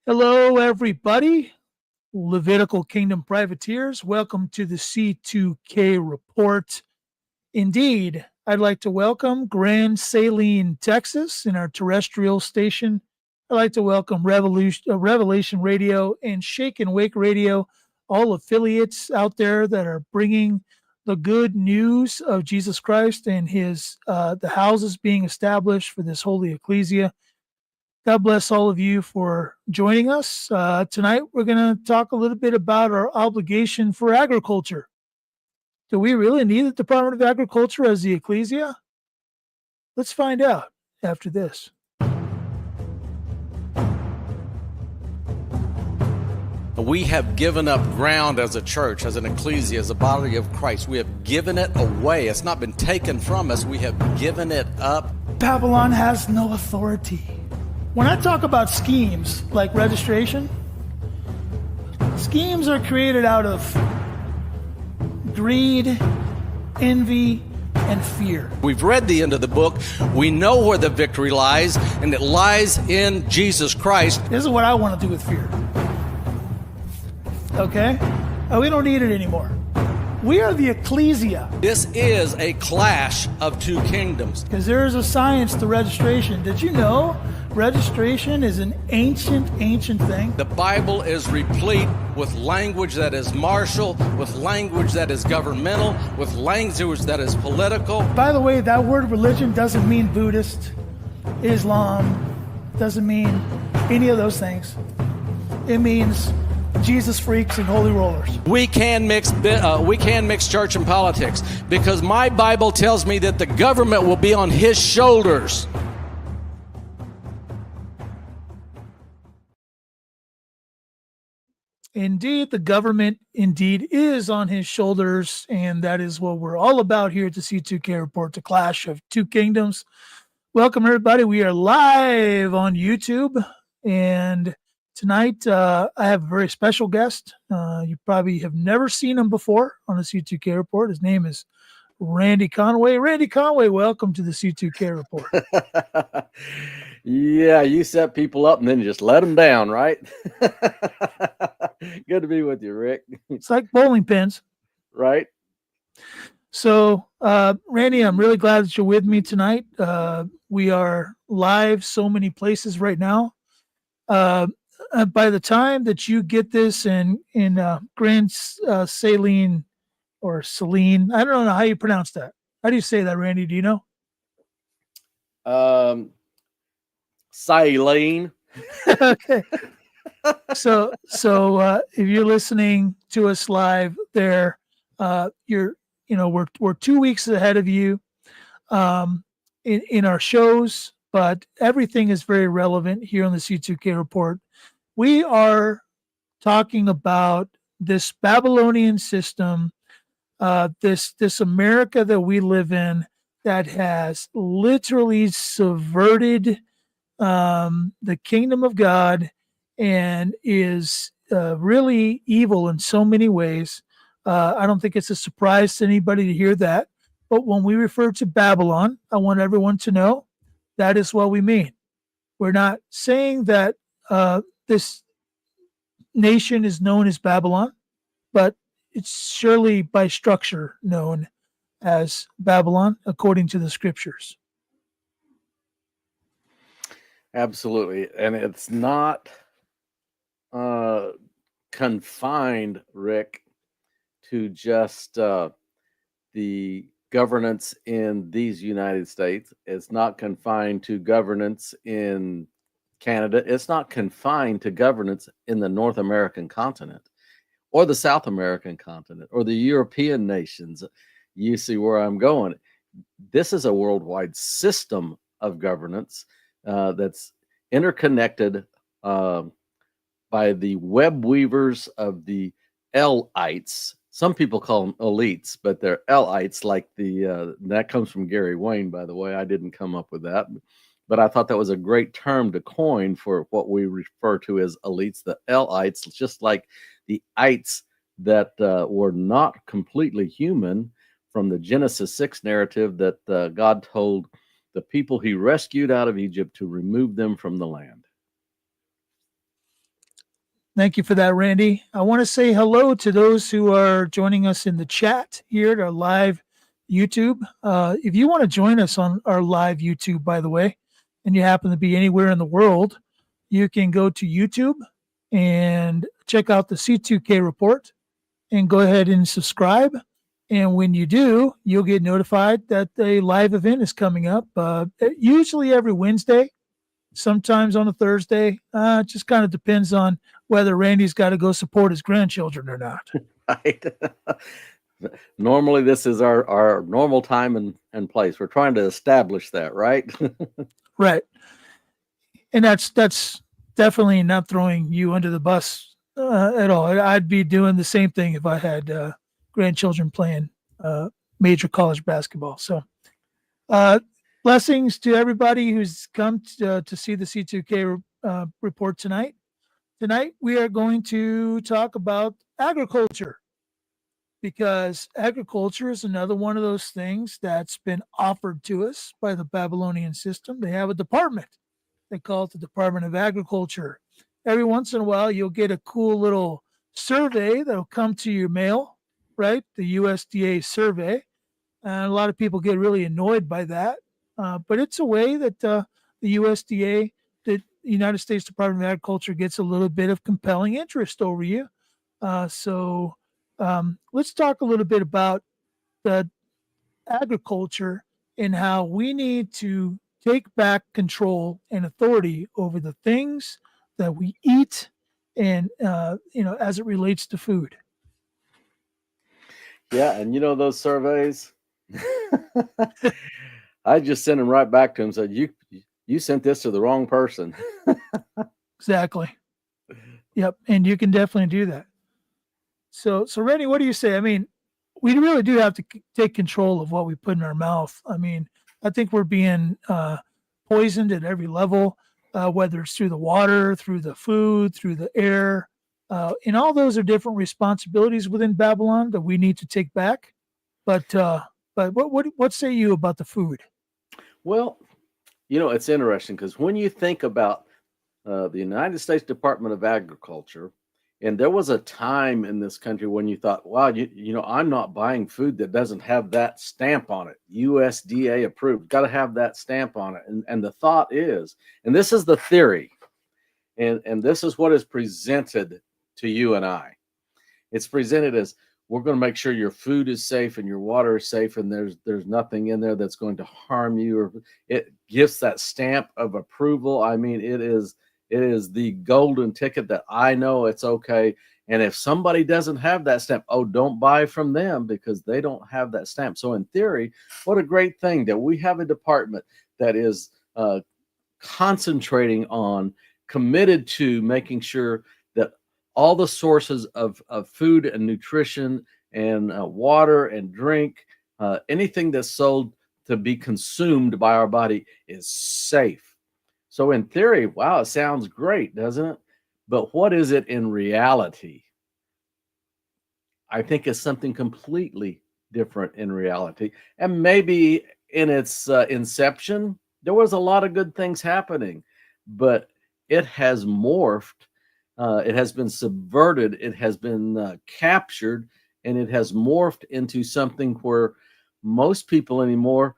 Hello, everybody. Levitical Kingdom privateers, welcome to the C2K report. Indeed, I'd like to welcome Grand Saline, Texas, in our terrestrial station. I'd like to welcome Revelation Radio and Shake and Wake Radio, all affiliates out there that are bringing the good news of Jesus Christ and his the houses being established for this holy ecclesia. God bless all of you for joining us. Tonight, we're going to talk a little bit about our obligation for agriculture. Do we really need the Department of Agriculture as the Ecclesia? Let's find out after this. We have given up ground as a church, as an ecclesia, as a body of Christ. We have given it away. It's not been taken from us. We have given it up. Babylon has no authority. When I talk about schemes like registration, schemes are created out of greed, envy, and fear. We've read the end of the book. We know where the victory lies, and it lies in Jesus Christ. This is what I want to do with fear. Okay? We don't need it anymore. We are the Ecclesia. This is a clash of two kingdoms. Because there is a science to registration. Did you know registration is an ancient thing? The Bible is replete with language that is martial, with language that is governmental, with language that is political. By the way, that word religion doesn't mean Buddhist, Islam, doesn't mean any of those things. It means Jesus freaks and holy rollers. We can mix church and politics, because my Bible tells me that the government will be on his shoulders. Indeed, the government indeed is on his shoulders, and that is what we're all about here at the C2K Report, the Clash of Two Kingdoms. Welcome, everybody. We are live on YouTube, and tonight I have a very special guest. You probably have never seen him before on the C2K Report. His name is Randy Conway. Randy Conway, welcome to the C2K Report. Yeah, you set people up and then just let them down, right? Good to be with you, Rick. It's like bowling pins. Right. So, Randy, I'm really glad that you're with me tonight. We are live so many places right now. By the time that you get this in Grand Saline or Saline, I don't know how you pronounce that. How do you say that, Randy? Do you know? Saline. Okay. So if you're listening to us live there, we're 2 weeks ahead of you in our shows, but everything is very relevant here on the C2K Report. We are talking about this Babylonian system, this America that we live in, that has literally subverted the kingdom of God and is really evil in so many ways. I don't think it's a surprise to anybody to hear that. But when we refer to Babylon, I want everyone to know that is what we mean. We're not saying that this nation is known as Babylon, but it's surely by structure known as Babylon according to the scriptures. Absolutely. And it's not confined, Rick, to just the governance in these United States. It's not confined to governance in Canada. It's not confined to governance in the North American continent or the South American continent or the European nations. You see where I'm going. This is a worldwide system of governance that's interconnected by the web weavers of the L-ites. Some people call them elites, but they're L-ites, like that comes from Gary Wayne, by the way. I didn't come up with that, but I thought that was a great term to coin for what we refer to as elites, the L-ites, just like the ites that were not completely human from the Genesis 6 narrative that God told the people he rescued out of Egypt to remove them from the land. Thank you for that, Randy. I want to say hello to those who are joining us in the chat here at our live YouTube. If you want to join us on our live YouTube, by the way, and you happen to be anywhere in the world, you can go to YouTube and check out the C2K report and go ahead and subscribe. And when you do, you'll get notified that a live event is coming up, usually every Wednesday, sometimes on a Thursday. It just kind of depends on whether Randy's got to go support his grandchildren or not. Right. Normally, this is our normal time and place. We're trying to establish that, right? Right. And that's definitely not throwing you under the bus at all. I'd be doing the same thing if I had grandchildren playing major college basketball. So blessings to everybody who's come to see the C2K report tonight. Tonight, we are going to talk about agriculture, because agriculture is another one of those things that's been offered to us by the Babylonian system. They have a department. They call it the Department of Agriculture. Every once in a while, you'll get a cool little survey that'll come to your mail, right? The USDA survey. And a lot of people get really annoyed by that. But it's a way that the USDA, the United States Department of Agriculture, gets a little bit of compelling interest over you. So let's talk a little bit about the agriculture and how we need to take back control and authority over the things that we eat, and as it relates to food. Yeah, and those surveys, I just sent them right back to him. Said you sent this to the wrong person. Exactly. Yep, and you can definitely do that. So Randy, what do you say? I mean, we really do have to take control of what we put in our mouth. I mean, I think we're being poisoned at every level, whether it's through the water, through the food, through the air. And all those are different responsibilities within Babylon that we need to take back. But what say you about the food? Well, it's interesting because when you think about the United States Department of Agriculture, and there was a time in this country when you thought, wow, I'm not buying food that doesn't have that stamp on it. USDA approved, got to have that stamp on it. And the thought is, and this is the theory, and this is what is presented to you and I. It's presented as, we're going to make sure your food is safe and your water is safe, and there's nothing in there that's going to harm you, or it gives that stamp of approval. I mean, it is the golden ticket that I know it's okay. And if somebody doesn't have that stamp, don't buy from them because they don't have that stamp. So in theory, what a great thing that we have a department that is concentrating on, committed to making sure that all the sources of food and nutrition and water and drink, anything that's sold to be consumed by our body, is safe. So in theory, wow, it sounds great, doesn't it? But what is it in reality? I think it's something completely different in reality. And maybe in its inception, there was a lot of good things happening, but it has morphed. It has been subverted. It has been captured, and it has morphed into something where most people anymore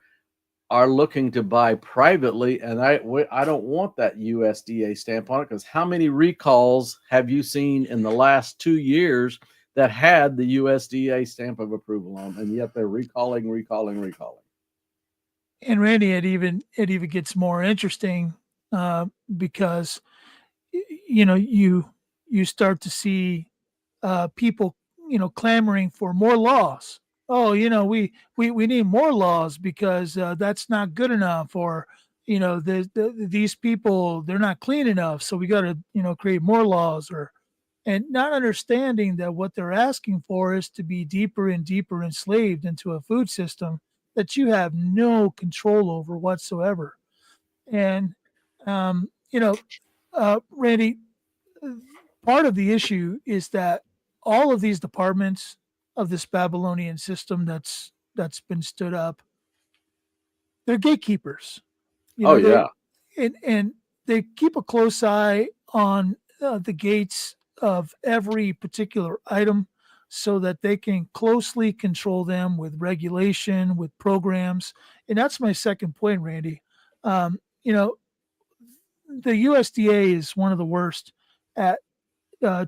are looking to buy privately, and I don't want that USDA stamp on it, because how many recalls have you seen in the last 2 years that had the USDA stamp of approval on, and yet they're recalling. And Randy, it even gets more interesting because you start to see people clamoring for more laws. Oh, we need more laws because that's not good enough, or these people, they're not clean enough, so we got to create more laws, and not understanding that what they're asking for is to be deeper and deeper enslaved into a food system that you have no control over whatsoever. And Randy, part of the issue is that all of these departments of this Babylonian system that's been stood up, they're gatekeepers. Yeah. And they keep a close eye on the gates of every particular item so that they can closely control them with regulation, with programs. And that's my second point, Randy. You know, the USDA is one of the worst at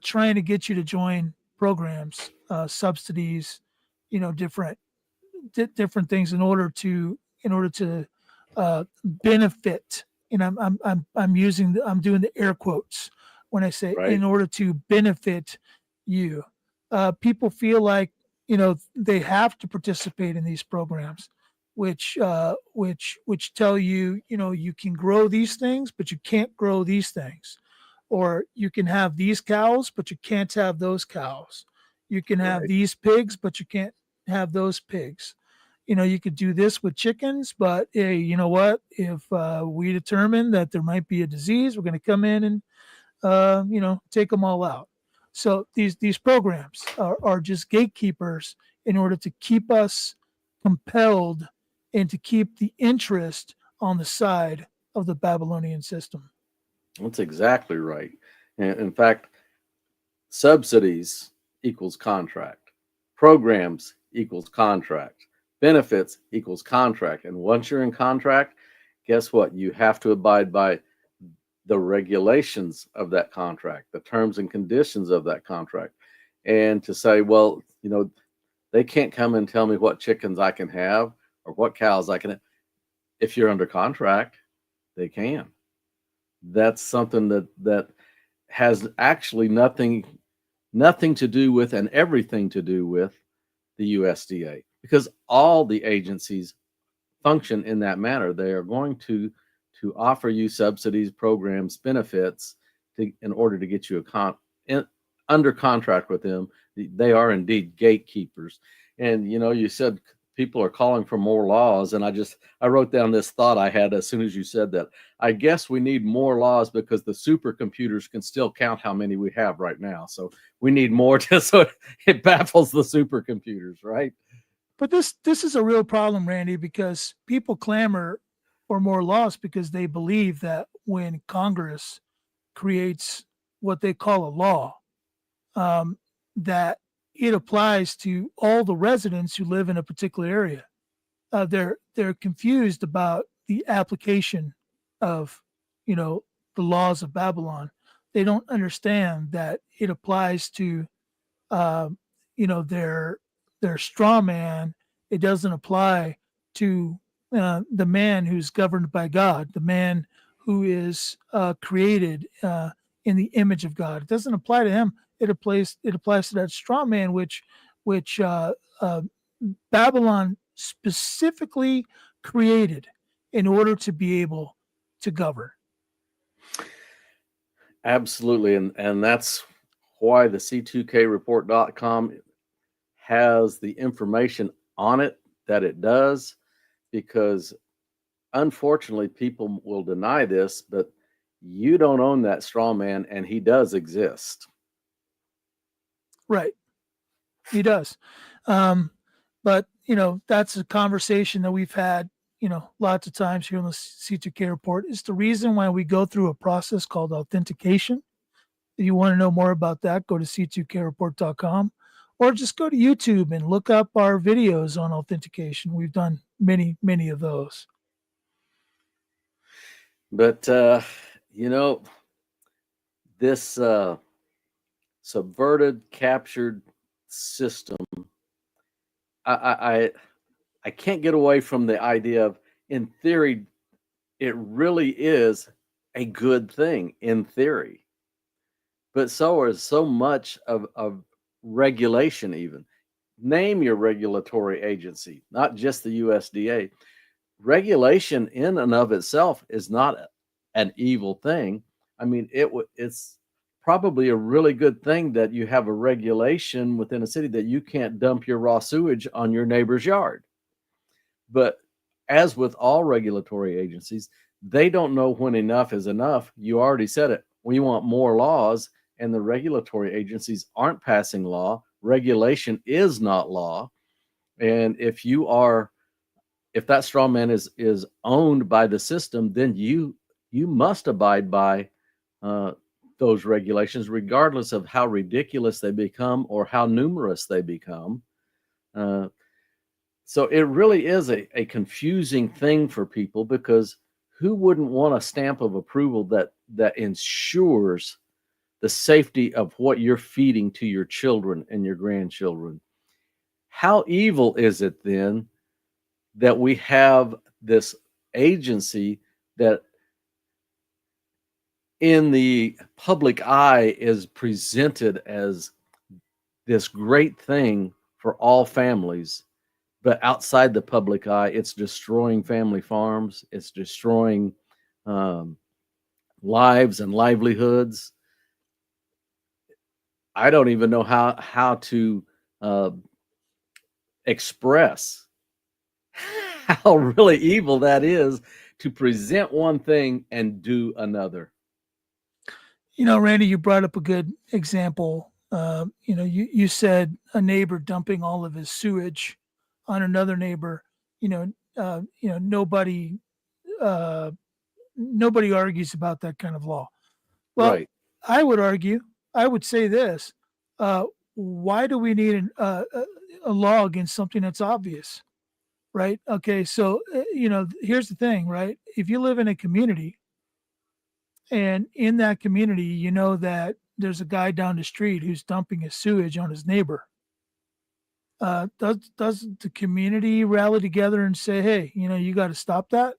trying to get you to join programs, subsidies, different different things in order to benefit. And I'm doing the air quotes when I say Right. in order to benefit you. People feel like they have to participate in these programs, which tell you you can grow these things, but you can't grow these things, or you can have these cows, but you can't have those cows. You can have Right. these pigs, but you can't have those pigs. You could do this with chickens, but hey, you know what? If we determine that there might be a disease, we're going to come in and take them all out. So these programs are just gatekeepers in order to keep us compelled and to keep the interest on the side of the Babylonian system. That's exactly right. And in fact, subsidies equals contract, programs equals contract, benefits equals contract. And once you're in contract, guess what? You have to abide by the regulations of that contract, the terms and conditions of that contract. And to say, well, they can't come and tell me what chickens I can have or what cows I can have. If you're under contract, they can. That's something that has actually nothing to do with and everything to do with the USDA, because all the agencies function in that manner. They are going to offer you subsidies, programs, benefits in order to get you under contract with them. They are indeed gatekeepers. And you said people are calling for more laws, and I wrote down this thought I had as soon as you said that. I guess we need more laws because the supercomputers can still count how many we have right now. So we need more so it baffles the supercomputers, right? But this is a real problem, Randy, because people clamor for more laws because they believe that when Congress creates what they call a law, that it applies to all the residents who live in a particular area. They're confused about the application of the laws of Babylon. They don't understand that it applies to uh, their straw man. It doesn't apply to the man who's governed by God, the man who is created in the image of God. It doesn't apply to him. It applies to that straw man, which Babylon specifically created in order to be able to govern. Absolutely. And that's why the C2Kreport.com has the information on it that it does, because unfortunately people will deny this, but you don't own that straw man, and he does exist. Right. He does. But that's a conversation that we've had, lots of times here on the C2K report. It's the reason why we go through a process called authentication. If you want to know more about that, go to C2Kreport.com or just go to YouTube and look up our videos on authentication. We've done many, many of those. But, this subverted, captured system, I can't get away from the idea of, in theory, it really is a good thing in theory. But so is so much of regulation even. Name your regulatory agency, not just the USDA. Regulation in and of itself is not an evil thing. I mean, it's probably a really good thing that you have a regulation within a city that you can't dump your raw sewage on your neighbor's yard. But as with all regulatory agencies, they don't know when enough is enough. You already said it. We want more laws, and the regulatory agencies aren't passing law. Regulation is not law. And if that straw man is owned by the system, then you must abide by the those regulations, regardless of how ridiculous they become or how numerous they become. So it really is a confusing thing for people, because who wouldn't want a stamp of approval that ensures the safety of what you're feeding to your children and your grandchildren? How evil is it then that we have this agency that in the public eye is presented as this great thing for all families, but outside the public eye, it's destroying family farms, it's destroying lives and livelihoods. I don't even know how to express how really evil that is, to present one thing and do another. Randy, you brought up a good example. You said a neighbor dumping all of his sewage on another neighbor. Nobody argues about that kind of law. Well, Right. I would say this: why do we need a law against something that's obvious? Right? Okay, so here's the thing, right? If you live in a community, and in that community, you know that there's a guy down the street who's dumping his sewage on his neighbor. Does the community rally together and say, "Hey, you got to stop that"?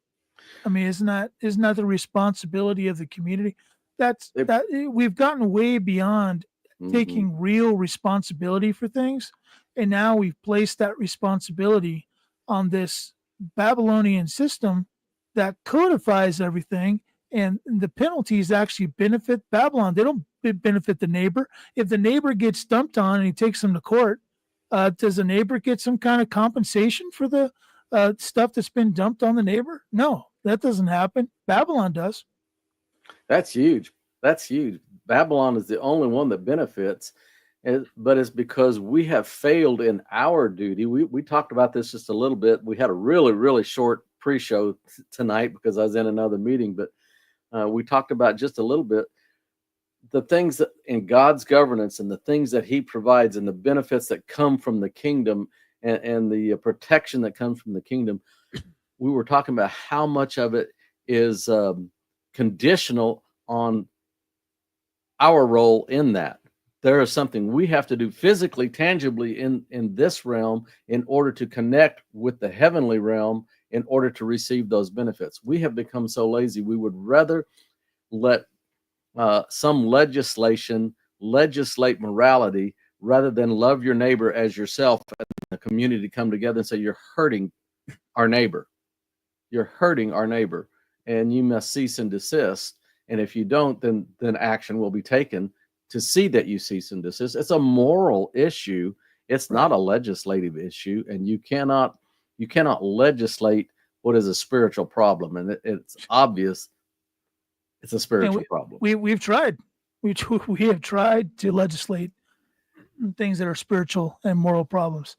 I mean, isn't that the responsibility of the community? We've gotten way beyond taking real responsibility for things, and now we've placed that responsibility on this Babylonian system that codifies everything, and the penalties actually benefit Babylon. They don't benefit the neighbor. If the neighbor gets dumped on and he takes them to court, does the neighbor get some kind of compensation for the stuff that's been dumped on the neighbor? No, that doesn't happen. Babylon does. That's huge. That's huge. Babylon is the only one that benefits, but it's because we have failed in our duty. We talked about this just a little bit. We had a really, really short pre-show tonight because I was in another meeting, but we talked about just a little bit the things that in God's governance and the things that he provides and the benefits that come from the kingdom and the protection that comes from the kingdom. We were talking about how much of it is conditional on our role in that. There is something we have to do physically, tangibly in this realm in order to connect with the heavenly realm in order to receive those benefits. We have become so lazy. We would rather let some legislation legislate morality rather than love your neighbor as yourself and the community come together and say, you're hurting our neighbor. You're hurting our neighbor and you must cease and desist. And if you don't, then action will be taken to see that you cease and desist. It's a moral issue. It's not a legislative issue, and you cannot legislate what is a spiritual problem. And it's obvious it's a spiritual problem. We've tried. We have tried to legislate things that are spiritual and moral problems.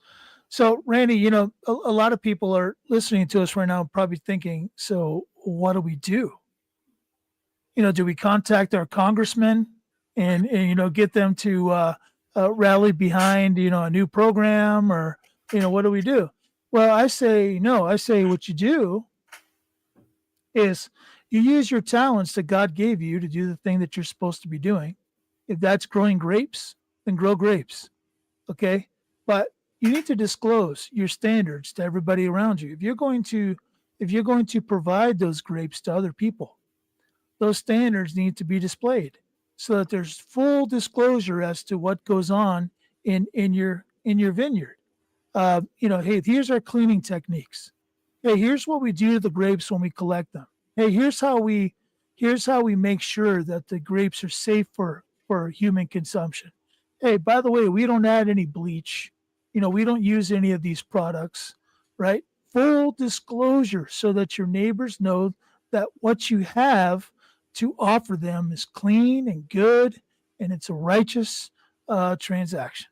So, Randy, a lot of people are listening to us right now, probably thinking, so what do we do? Do we contact our congressmen and get them to rally behind, a new program, or, what do we do? Well, I say, no, I say what you do is you use your talents that God gave you to do the thing that you're supposed to be doing. If that's growing grapes, then grow grapes. Okay. But you need to disclose your standards to everybody around you. If you're going to provide those grapes to other people, those standards need to be displayed so that there's full disclosure as to what goes on in your vineyard. Hey, here's our cleaning techniques. Hey, here's what we do to the grapes when we collect them. Hey, here's how we make sure that the grapes are safe for human consumption. Hey, by the way, we don't add any bleach. We don't use any of these products, right? Full disclosure so that your neighbors know that what you have to offer them is clean and good, and it's a righteous transaction.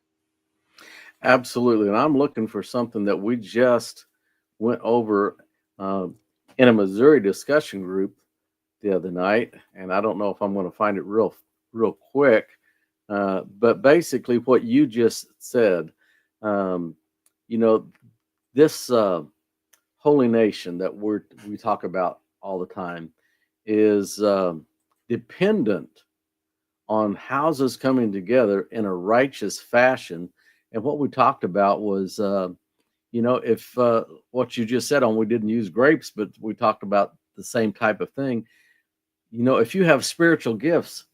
Absolutely. And I'm looking for something that we just went over in a Missouri discussion group the other night. And I don't know if I'm going to find it real real quick. But basically, what you just said, this holy nation that we talk about all the time is dependent on houses coming together in a righteous fashion. And what we talked about was, if what you just said we didn't use grapes, but we talked about the same type of thing. If you have spiritual gifts,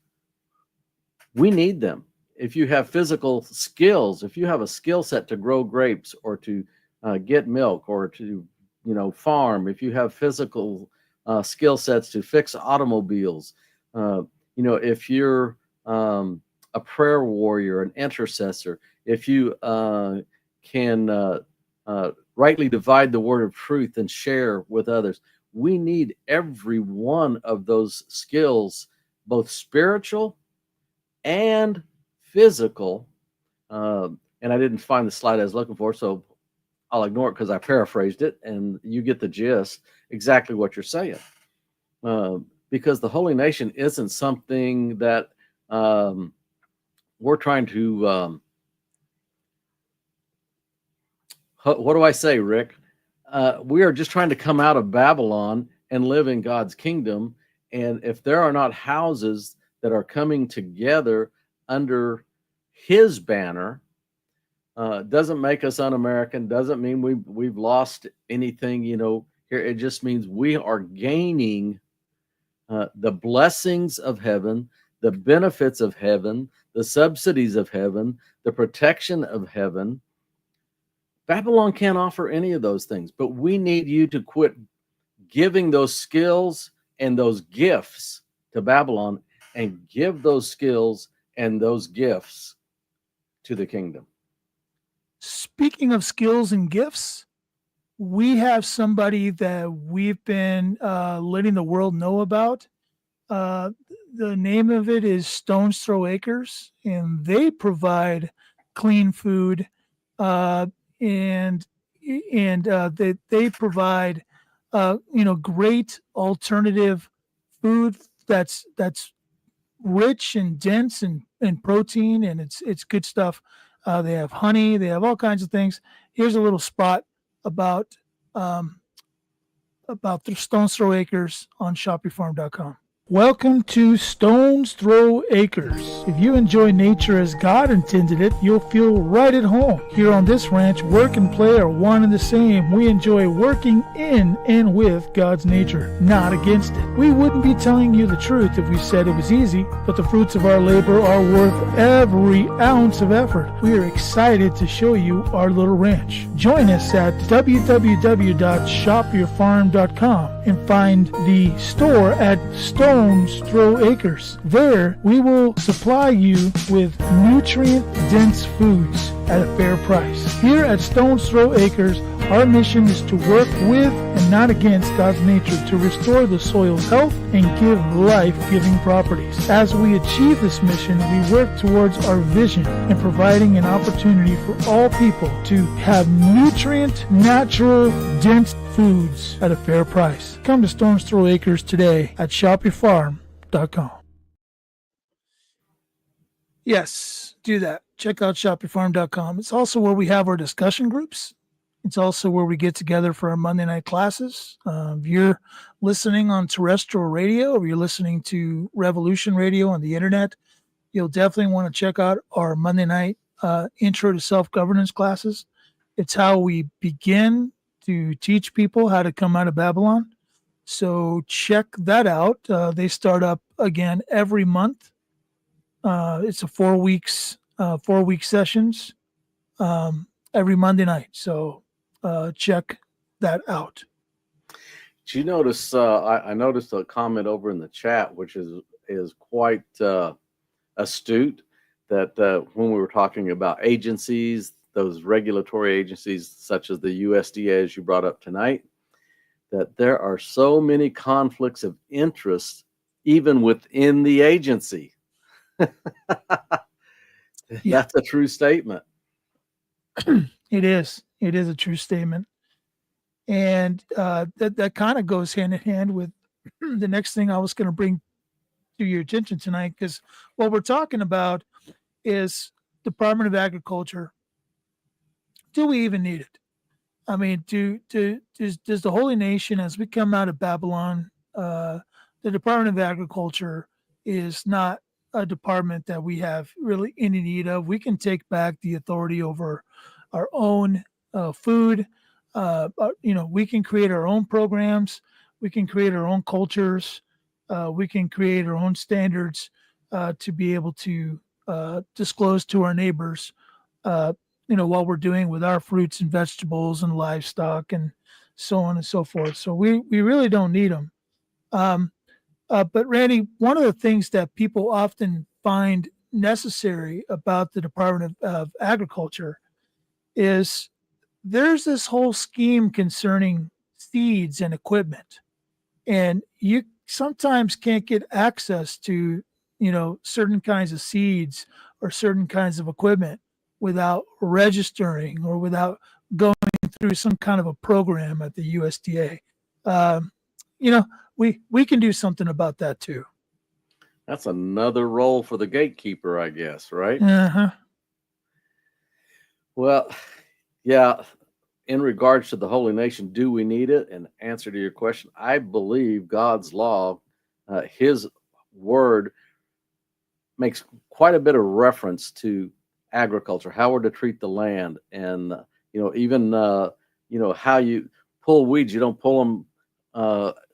we need them. If you have physical skills, if you have a skill set to grow grapes or to get milk or to, farm, if you have physical skill sets to fix automobiles, if you're a prayer warrior, an intercessor, if you can rightly divide the word of truth and share with others, we need every one of those skills, both spiritual and physical. And I didn't find the slide I was looking for, so I'll ignore it because I paraphrased it, and you get the gist, exactly what you're saying. Because the holy nation isn't something that we're trying to, what do I say, Rick? We are just trying to come out of Babylon and live in God's kingdom. And if there are not houses that are coming together under his banner, doesn't make us un-American, doesn't mean we've lost anything, here. It just means we are gaining the blessings of heaven, the benefits of heaven, the subsidies of heaven, the protection of heaven. Babylon can't offer any of those things, but we need you to quit giving those skills and those gifts to Babylon and give those skills and those gifts to the kingdom. Speaking of skills and gifts, we have somebody that we've been letting the world know about. The name of it is Stone's Throw Acres, and they provide clean food, and they provide great alternative food that's rich and dense and protein, and it's good stuff. They have honey, they have all kinds of things. Here's a little spot about the Stone's Throw Acres on shopyourfarm.com. Welcome to Stone's Throw Acres. If you enjoy nature as God intended it, you'll feel right at home. Here on this ranch, work and play are one and the same. We enjoy working in and with God's nature, not against it. We wouldn't be telling you the truth if we said it was easy, but the fruits of our labor are worth every ounce of effort. We are excited to show you our little ranch. Join us at www.shopyourfarm.com and find the store at Stone's Throw Acres. There, we will supply you with nutrient-dense foods at a fair price. Here at Stone's Throw Acres, our mission is to work with and not against God's nature to restore the soil's health and give life-giving properties. As we achieve this mission, we work towards our vision in providing an opportunity for all people to have nutrient, natural, dense foods at a fair price. Come to Stone's Throw Acres today at shopyourfarm.com. Yes, do that. Check out shopyourfarm.com. It's also where we have our discussion groups. It's also where we get together for our Monday night classes. If you're listening on terrestrial radio or you're listening to Revolution Radio on the internet, you'll definitely want to check out our Monday night Intro to Self-Governance classes. It's how we begin to teach people how to come out of Babylon. So check that out. They start up again every month. It's a 4 week sessions every Monday night. So check that out. Did you notice? I noticed a comment over in the chat, which is quite astute. That when we were talking about agencies, those regulatory agencies such as the USDA, as you brought up tonight, that there are so many conflicts of interest even within the agency. That's a true statement. It is a true statement. And that kind of goes hand in hand with the next thing I was going to bring to your attention tonight, because what we're talking about is Department of Agriculture. Do we even need it? I mean, does the Holy Nation, as we come out of Babylon, the Department of Agriculture is not a department that we have really any need of. We can take back the authority over our own food. We can create our own programs. We can create our own cultures. We can create our own standards to be able to disclose to our neighbors what we're doing with our fruits and vegetables and livestock and so on and so forth. So we really don't need them. But Randy, one of the things that people often find necessary about the Department of Agriculture is there's this whole scheme concerning seeds and equipment. And you sometimes can't get access to, certain kinds of seeds or certain kinds of equipment without registering or without going through some kind of a program at the USDA. We can do something about that too. That's another role for the gatekeeper, I guess, right? Uh-huh. Well, yeah. In regards to the Holy Nation, do we need it? And answer to your question, I believe God's law, His word, makes quite a bit of reference to agriculture, how we're to treat the land, and even how you pull weeds. You don't pull them.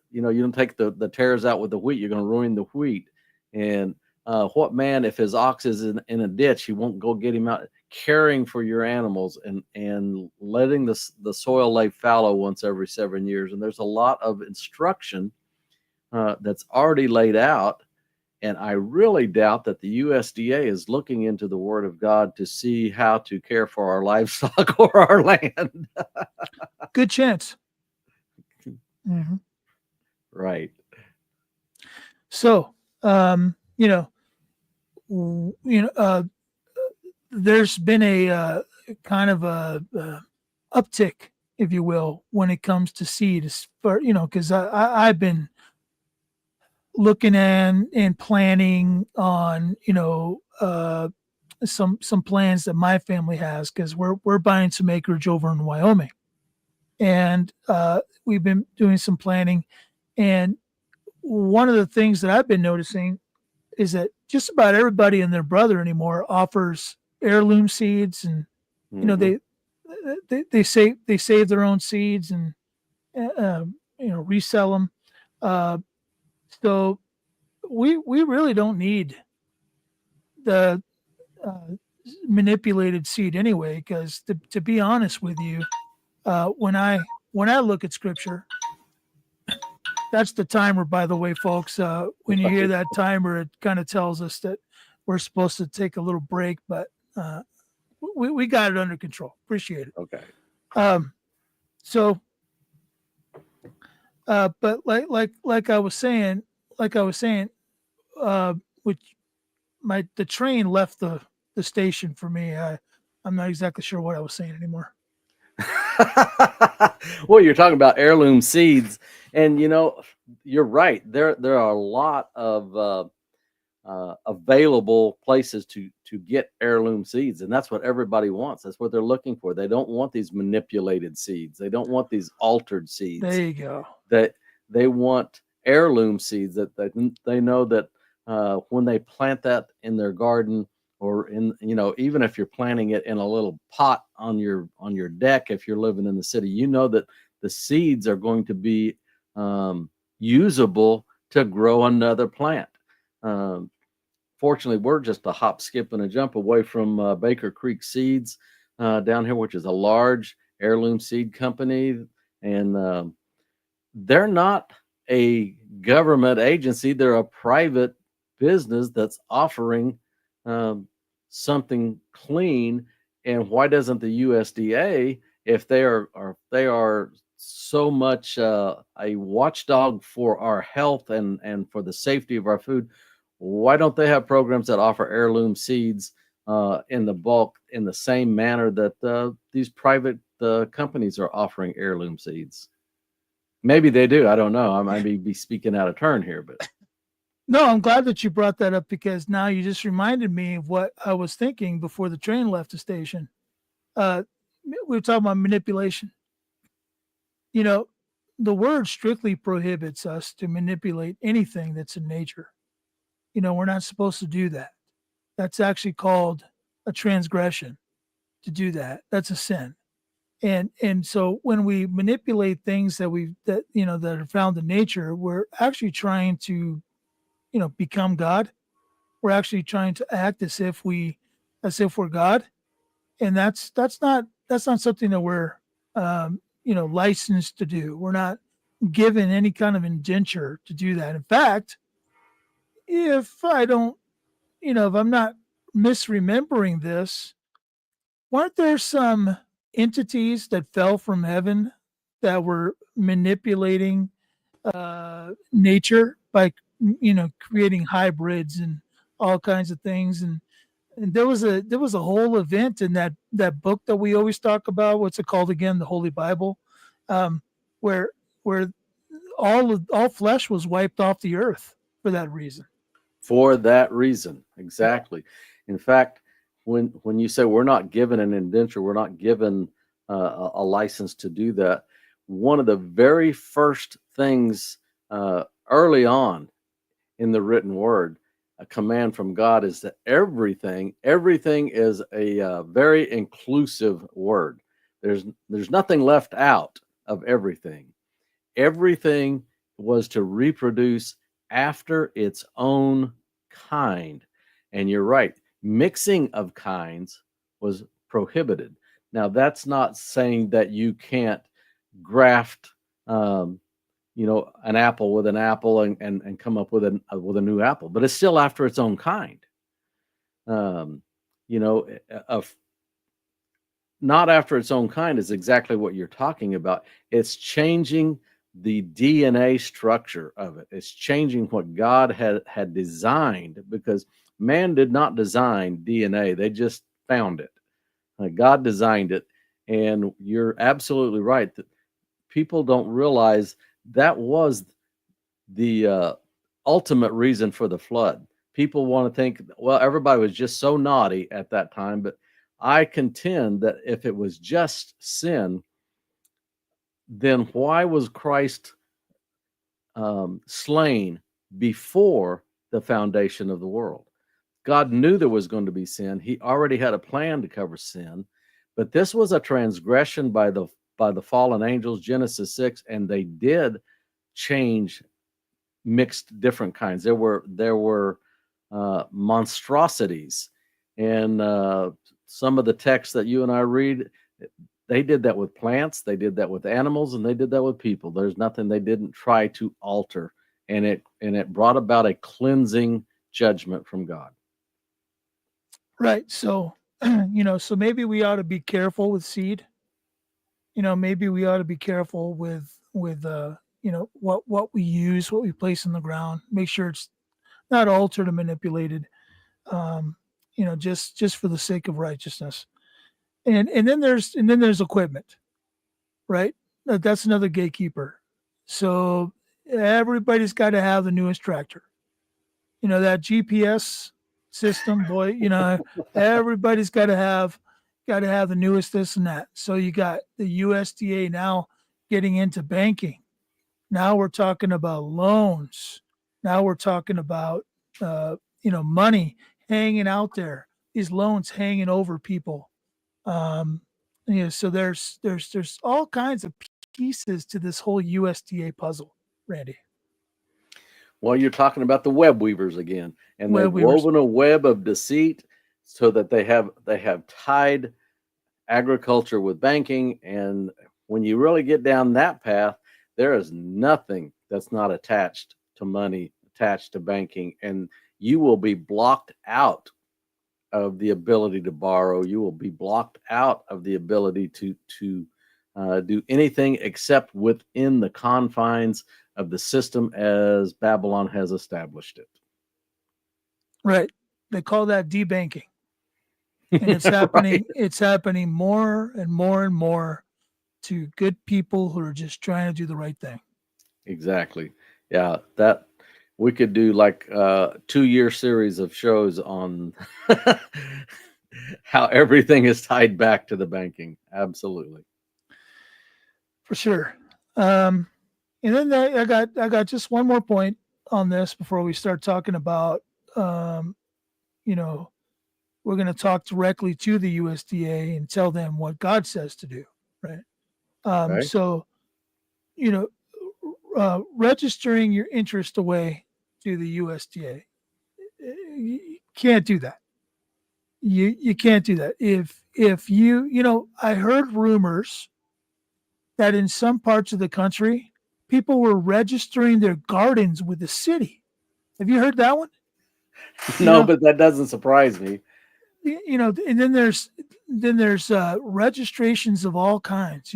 You don't take the tares out with the wheat. You're going to ruin the wheat. And what man, if his ox is in a ditch, he won't go get him out. Caring for your animals and letting the soil lay fallow once every 7 years. And there's a lot of instruction that's already laid out. And I really doubt that the USDA is looking into the Word of God to see how to care for our livestock or our land. Good chance. Mm-hmm. Right. So, there's been a kind of a uptick, if you will, when it comes to seed. Because I've been looking and planning on some plans that my family has, because we're buying some acreage over in Wyoming, and we've been doing some planning. And one of the things that I've been noticing is that just about everybody and their brother anymore offers heirloom seeds, and they save their own seeds and resell them. So we really don't need the manipulated seed anyway, because to be honest with you, when I look at Scripture, that's the timer, by the way, folks. When you hear that timer, it kind of tells us that we're supposed to take a little break, but we got it under control. Appreciate it. Okay. But like I was saying, which the train left the station for me. I'm not exactly sure what I was saying anymore. Well, you're talking about heirloom seeds, and you're right. There are a lot of available places to get heirloom seeds, and that's what everybody wants. That's what they're looking for. They don't want these manipulated seeds. They don't want these altered seeds. There you go. That they want heirloom seeds that they know that when they plant that in their garden, or even if you're planting it in a little pot on your deck, if you're living in the city, that the seeds are going to be usable to grow another plant. Fortunately, we're just a hop, skip, and a jump away from Baker Creek Seeds down here, which is a large heirloom seed company, and they're not a government agency. They're a private business that's offering something clean. And why doesn't the USDA, if they are so much a watchdog for our health and for the safety of our food, why don't they have programs that offer heirloom seeds in the bulk in the same manner that these private companies are offering heirloom seeds? Maybe they do. I don't know. I might be speaking out of turn here, but No, I'm glad that you brought that up, because now you just reminded me of what I was thinking before the train left the station. We were talking about manipulation. You know, the word strictly prohibits us to manipulate anything that's in nature. We're not supposed to do that. That's actually called a transgression to do that. That's a sin. And so when we manipulate things that are found in nature, we're actually trying to, become God. We're actually trying to act as if we're God. And that's not something that we're licensed to do. We're not given any kind of indenture to do that. In fact, if I don't, if I'm not misremembering this, weren't there some entities that fell from heaven that were manipulating nature by creating hybrids and all kinds of things? And there was a whole event in that book that we always talk about. What's it called again? The Holy Bible, um, where where all flesh was wiped off the earth for that reason. For that reason, exactly. In fact, when you say we're not given an indenture, we're not given a license to do that. One of the very first things early on in the written word, a command from God, is that everything is a very inclusive word. There's nothing left out of everything. Everything was to reproduce after its own kind. And you're right, mixing of kinds was prohibited. Now, that's not saying that you can't graft, an apple with an apple and come up with a new apple, but it's still after its own kind. Um, of not after its own kind is exactly what you're talking about. It's changing the DNA structure of it. It's changing what God had designed, because man did not design DNA. They just found it. God designed it. And you're absolutely right that people don't realize that was the ultimate reason for the flood. People want to think, well, everybody was just so naughty at that time, but I contend that if it was just sin, then why was Christ slain before the foundation of the world? God knew there was going to be sin. He already had a plan to cover sin, but this was a transgression by the fallen angels, Genesis 6, and they did change, mixed different kinds. There were monstrosities, and some of the texts that you and I read, they did that with plants, they did that with animals, and they did that with people. There's nothing they didn't try to alter, and it brought about a cleansing judgment from God. Right. So, so maybe we ought to be careful with seed. Maybe we ought to be careful with what we use, what we place in the ground. Make sure it's not altered or manipulated. Just for the sake of righteousness. And then there's equipment, right? That's another gatekeeper. So everybody's got to have the newest tractor. That GPS system, boy. Everybody's got to have the newest this and that. So you got the USDA now getting into banking. Now we're talking about loans. Now we're talking about money hanging out there. These loans hanging over people. So there's all kinds of pieces to this whole USDA puzzle, Randy. Well, you're talking about the web weavers again, and they've weavers. woven a web of deceit so that they have tied agriculture with banking. And when you really get down that path, there is nothing that's not attached to money, attached to banking, and you will be blocked out of the ability to borrow. You will be blocked out of the ability to do anything except within the confines of the system as Babylon has established it. Right. They call that debanking. And it's happening. Right. It's happening more and more and more to good people who are just trying to do the right thing. Exactly. Yeah. That we could do like a 2-year series of shows on how everything is tied back to the banking. Absolutely. For sure. And then I got just one more point on this before we start talking about, you know, we're going to talk directly to the USDA and tell them what God says to do, right? Okay. So, you know, registering your interest away to the USDA, you can't do that. You can't do that. If I heard rumors that in some parts of the country, people were registering their gardens with the city. Have you heard that one? You No, know, but that doesn't surprise me. and then there's registrations of all kinds.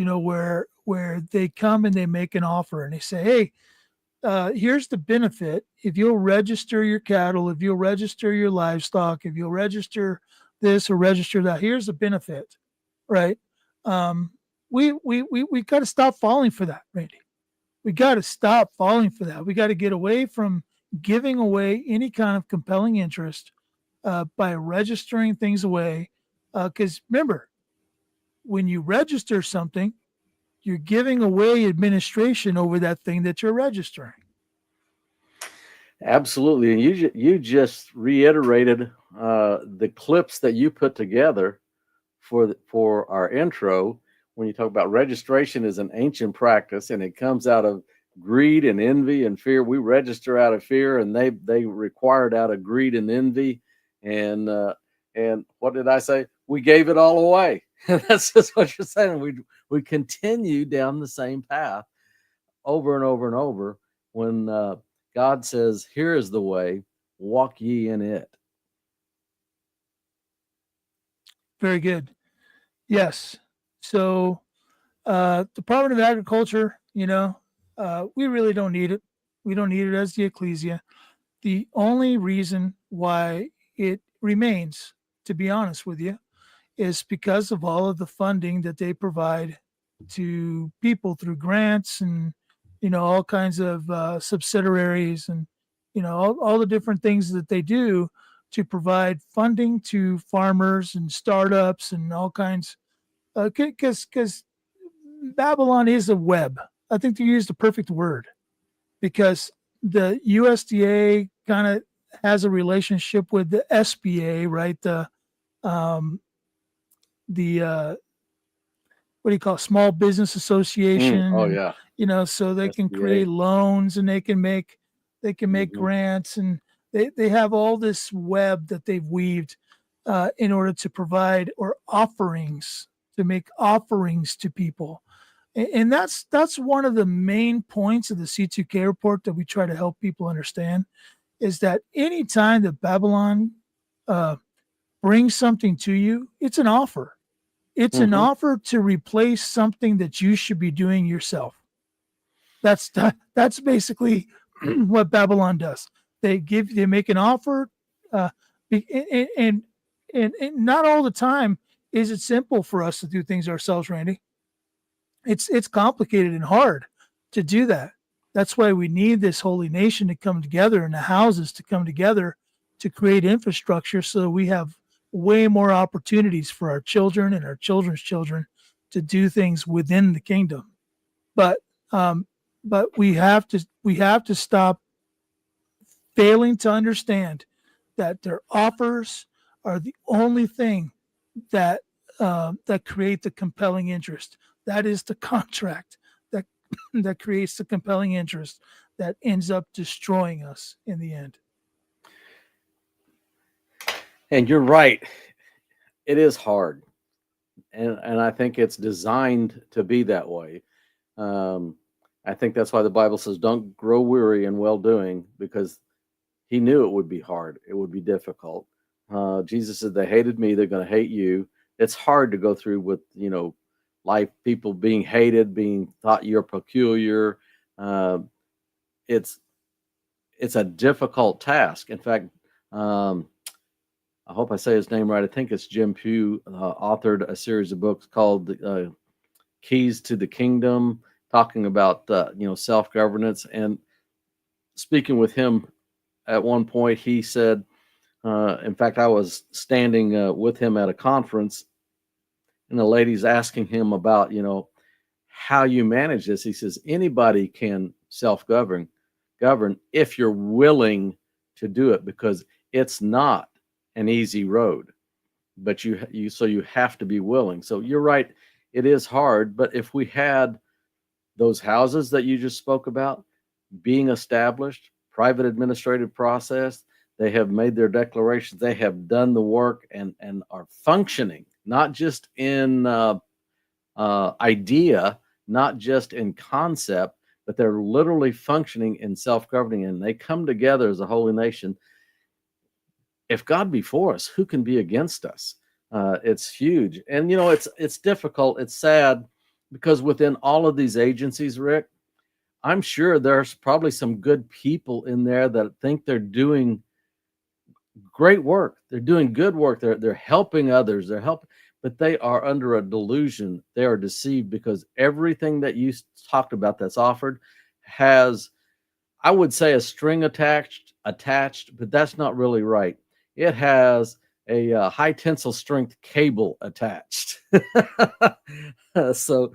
Where they come and they make an offer and they say, hey, here's the benefit. If you'll register your cattle, if you'll register your livestock, if you'll register this or register that, here's the benefit, right? We got to stop falling for that, Randy. We got to stop falling for that. We got to get away from giving away any kind of compelling interest by registering things away. Because remember, when you register something, you're giving away administration over that thing that you're registering. Absolutely. And you just reiterated the clips that you put together for our intro when you talk about registration is an ancient practice and it comes out of greed and envy and fear. We register out of fear, and they required out of greed and envy. And what did I say? We gave it all away. That's just what you're saying. We continue down the same path over and over and over when God says, "Here is the way, walk ye in it." Very good. Yes. So, Department of Agriculture, we really don't need it. We don't need it as the Ecclesia. The only reason why it remains, to be honest with you, is because of all of the funding that they provide to people through grants and, all kinds of subsidiaries and, all the different things that they do to provide funding to farmers and startups and all kinds. Because Babylon is a web. I think they used the perfect word because the USDA kind of has a relationship with the SBA, right? Um, the what do you call it? Small Business Association, Oh and yeah, so they can SBA. create loans and they can make grants, and they have all this web that they've weaved in order to provide or offerings to make offerings to people. And that's one of the main points of the C2K report that we try to help people understand is that anytime that Babylon brings something to you, it's an offer. It's an Mm-hmm. offer to replace something that you should be doing yourself. That's basically what Babylon does. They make an offer, and not all the time is it simple for us to do things ourselves, Randy. It's complicated and hard to do that. That's why we need this holy nation to come together and the houses to come together to create infrastructure so that we have way more opportunities for our children and our children's children to do things within the kingdom. But we have to stop failing to understand that their offers are the only thing that that create the compelling interest. That is the contract that that creates the compelling interest that ends up destroying us in the end. And you're right. It is hard. And I think it's designed to be that way. Um, I think that's why the Bible says, don't grow weary in well doing, because he knew it would be hard. It would be difficult. Jesus said, they hated me, they're going to hate you. It's hard to go through with, life, people being hated, being thought you're peculiar. It's a difficult task. In fact, I hope I say his name right. I think it's Jim Pugh, authored a series of books called Keys to the Kingdom, talking about self-governance. And speaking with him at one point he said, in fact, I was standing with him at a conference, and the lady's asking him about, how you manage this. He says, anybody can self-govern if you're willing to do it, because it's not an easy road, but you have to be willing. So you're right, it is hard, but if we had those houses that you just spoke about being established, private administrative process, they have made their declarations, they have done the work, and are functioning, not just in idea, not just in concept, but they're literally functioning in self-governing, and they come together as a holy nation. If God be for us, who can be against us? It's huge. And it's difficult, it's sad, because within all of these agencies, Rick, I'm sure there's probably some good people in there that think they're doing great work. They're doing good work. They're helping others. But they are under a delusion. They are deceived, because everything that you talked about that's offered has, I would say, a string attached, but that's not really right. It has a high tensile strength cable attached. So,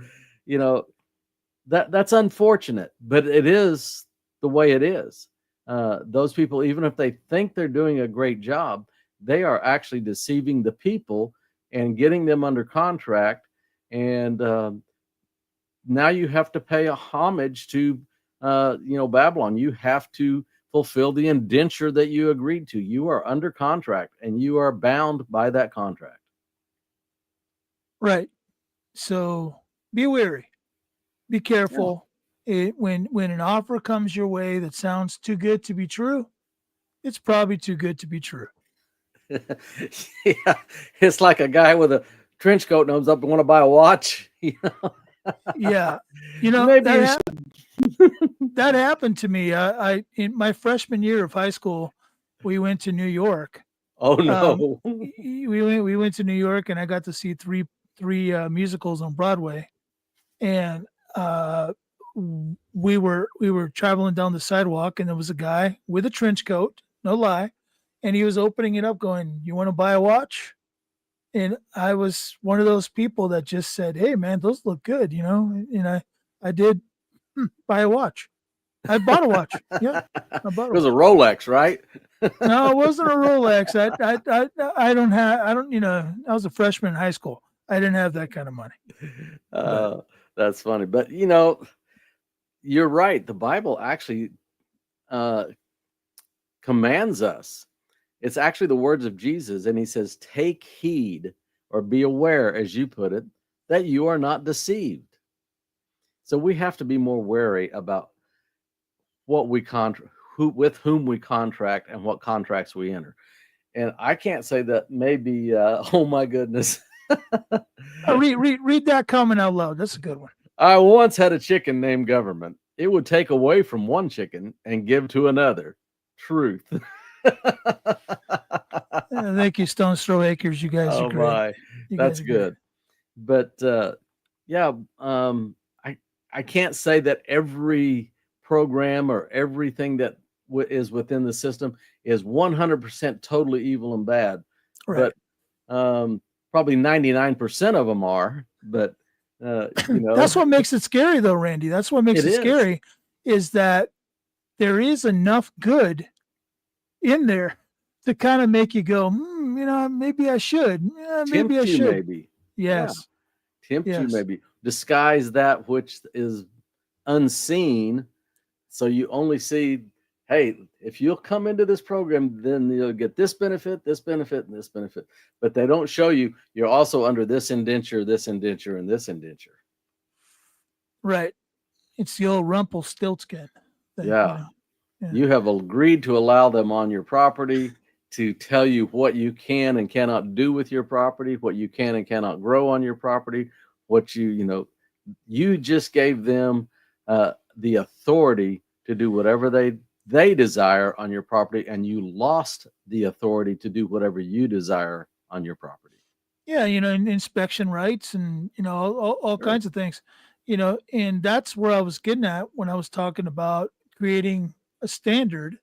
that's unfortunate, but it is the way it is. Those people, even if they think they're doing a great job, they are actually deceiving the people and getting them under contract. And now you have to pay a homage to, Babylon. You have to fulfill the indenture that you agreed to. You are under contract, and you are bound by that contract. Right. So be wary. Be careful. When an offer comes your way that sounds too good to be true, it's probably too good to be true. Yeah, it's like a guy with a trench coat comes up and want to buy a watch. Yeah, Maybe that happened to me. I in my freshman year of high school, we went to New York. Oh no! We went to New York, and I got to see three musicals on Broadway, and we were traveling down the sidewalk, and there was a guy with a trench coat, no lie, and he was opening it up, going, "You want to buy a watch?" And I was one of those people that just said, "Hey, man, those look good," and I did buy a watch. I bought a watch. Yeah, I bought It was a Rolex, right? No, it wasn't a Rolex. I don't have. I don't. I was a freshman in high school. I didn't have that kind of money. That's funny, but you're right. The Bible actually commands us. It's actually the words of Jesus, and he says, "Take heed, or be aware," as you put it, "that you are not deceived." So we have to be more wary about what we with whom we contract, and what contracts we enter. And I can't say that maybe. Oh my goodness! Read that comment out loud. That's a good one. I once had a chicken named government. It would take away from one chicken and give to another. Truth. Thank you, Stone's Throw Acres. You guys are great. My, that's good. But I can't say that every program or everything that is within the system is 100% totally evil and bad. Right. But probably 99% of them are. But that's what makes it scary, though, Randy. That's what makes it scary, is that there is enough good in there to kind of make you go, maybe I should. Maybe I should. Maybe. Yes. Yeah. Tempt you, maybe. Disguise that which is unseen, so you only see, hey, if you'll come into this program, then you'll get this benefit, and this benefit. But they don't show you you're also under this indenture, and this indenture. Right. It's the old Rumpelstiltskin thing. Yeah. You have agreed to allow them on your property, to tell you what you can and cannot do with your property, what you can and cannot grow on your property, what you just gave them the authority to do whatever they desire on your property, and you lost the authority to do whatever you desire on your property. Yeah, inspection rights and all kinds of things. And that's where I was getting at when I was talking about creating a standard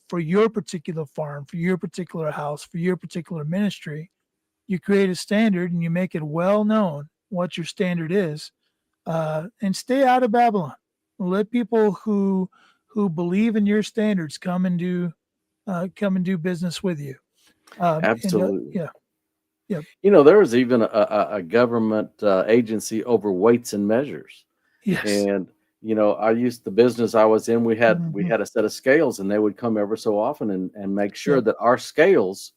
for your particular farm, for your particular house, for your particular ministry, you create a standard and you make it well known what your standard is, and stay out of Babylon. Let people who believe in your standards come and do business with you. Absolutely. Yeah, yeah, There was even a government agency over weights and measures. yes. And I used the business I was in. We had Mhm. a set of scales, and they would come ever so often and make sure Yep. that our scales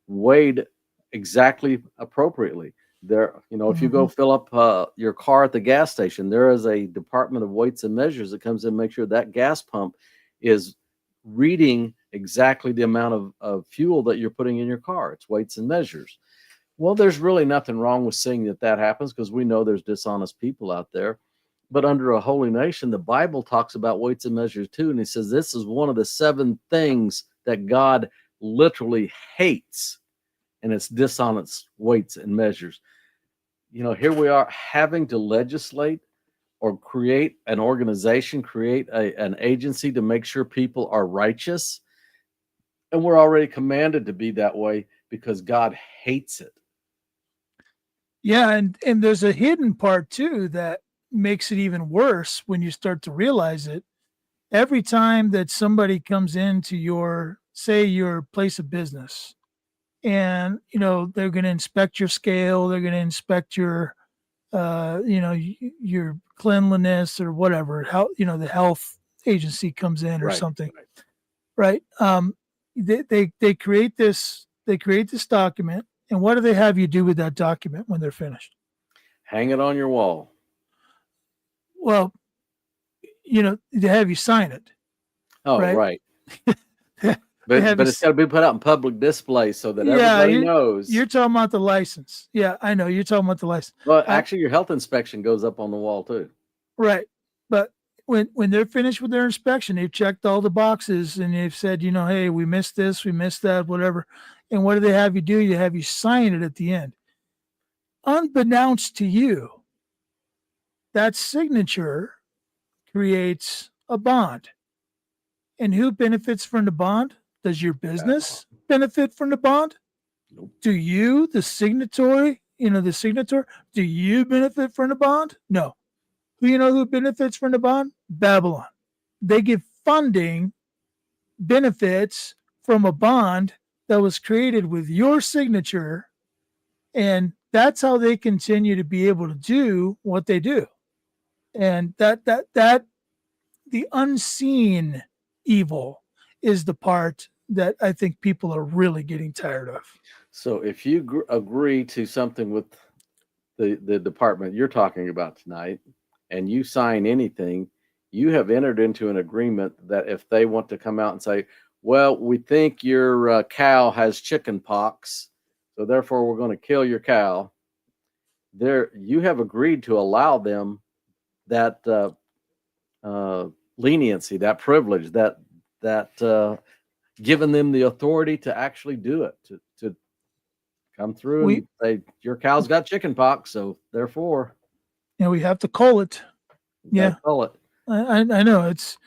weighed exactly appropriately. There, if you go Mhm. fill up your car at the gas station, there is a department of weights and measures that comes in and make sure that gas pump is reading exactly the amount of fuel that you're putting in your car. It's weights and measures. Well, there's really nothing wrong with seeing that happens, because we know there's dishonest people out there. But under a holy nation, the Bible talks about weights and measures too. And he says this is one of the 7 things that God literally hates, and it's dishonest weights and measures. Here we are having to legislate or create an organization, create an agency to make sure people are righteous. And we're already commanded to be that way because God hates it. Yeah, and there's a hidden part too that makes it even worse when you start to realize it. Every time that somebody comes into your place of business, and they're going to inspect your scale, they're going to inspect your your cleanliness or whatever, how the health agency comes in or Right. something, right? They create this document, and what do they have you do with that document when they're finished? Hang it on your wall. Well, they have you sign it, Oh, right? right. They But have you it's got to be put out in public display so that Yeah, everybody knows. you're talking about the license. Yeah, I know you're talking about the license. Well, actually, your health inspection goes up on the wall too. Right. But when they're finished with their inspection, they've checked all the boxes and they've said, hey, we missed this, we missed that, whatever. And what do they have you do? You have you sign it at the end. Unbeknownst to you, that signature creates a bond. And who benefits from the bond? Does your business benefit from the bond? Nope. Do you, the signatory, do you benefit from the bond? No. Who benefits from the bond? Babylon. They get funding benefits from a bond that was created with your signature, and that's how they continue to be able to do what they do. And that the unseen evil is the part that I think people are really getting tired of. So if you agree to something with the department you're talking about tonight, and you sign anything, you have entered into an agreement that if they want to come out and say, well, we think your cow has chicken pox, so therefore we're going to kill your cow, you have agreed to allow them that leniency, that privilege, that giving them the authority to actually do it, to come through and say your cow's got chicken pox, so therefore we have to call it. Yeah, call it. I know it's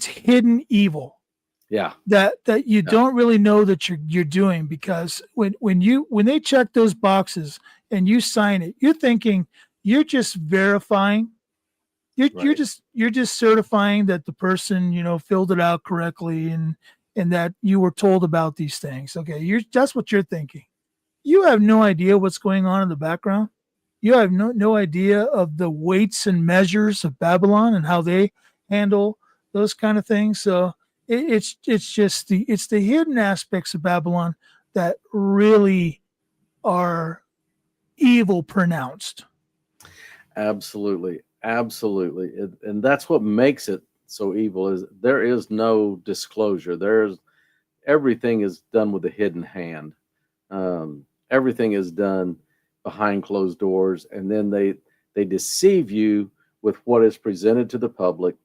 hidden evil. Yeah. That you don't really know that you're doing, because when they check those boxes and you sign it, you're thinking you're just verifying. You're just certifying that the person filled it out correctly and that you were told about these things. Okay, that's what you're thinking. You have no idea what's going on in the background. You have no idea of the weights and measures of Babylon and how they handle those kind of things. So it's just the hidden aspects of Babylon that really are evil pronounced. Absolutely. And that's what makes it so evil, is there is no disclosure. Everything is done with a hidden hand. Everything is done behind closed doors, and then they deceive you with what is presented to the public.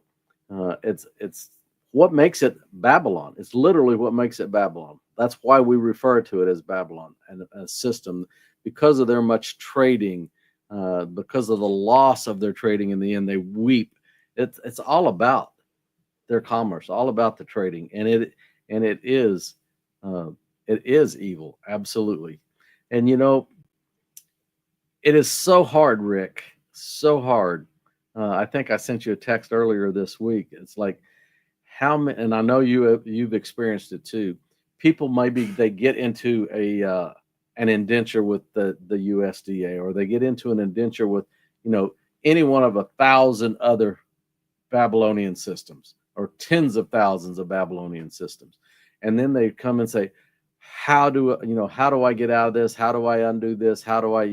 It's what makes it Babylon. It's literally what makes it Babylon. That's why we refer to it as Babylon, and a system, because of their much trading because of the loss of their trading in the end. They weep. It's all about their commerce, all about the trading, and it is evil, absolutely. And it is so hard, Rick, so hard. I think I sent you a text earlier this week. It's like how many, and I know you've experienced it too. People they get into an indenture with the USDA, or they get into an indenture with any one of 1,000 other Babylonian systems, or tens of thousands of Babylonian systems, and then they come and say, how do I get out of this? How do I undo this? How do I?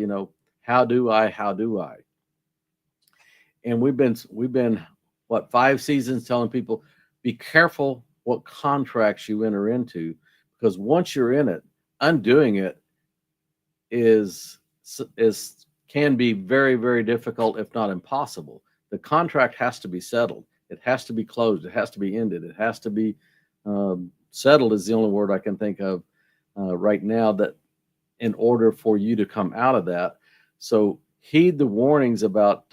And we've been what, 5 seasons telling people, be careful what contracts you enter into, because once you're in it, undoing it can be very, very difficult, if not impossible. The contract has to be settled. It has to be closed. It has to be ended. It has to be settled is the only word I can think of right now, that in order for you to come out of that. So heed the warnings about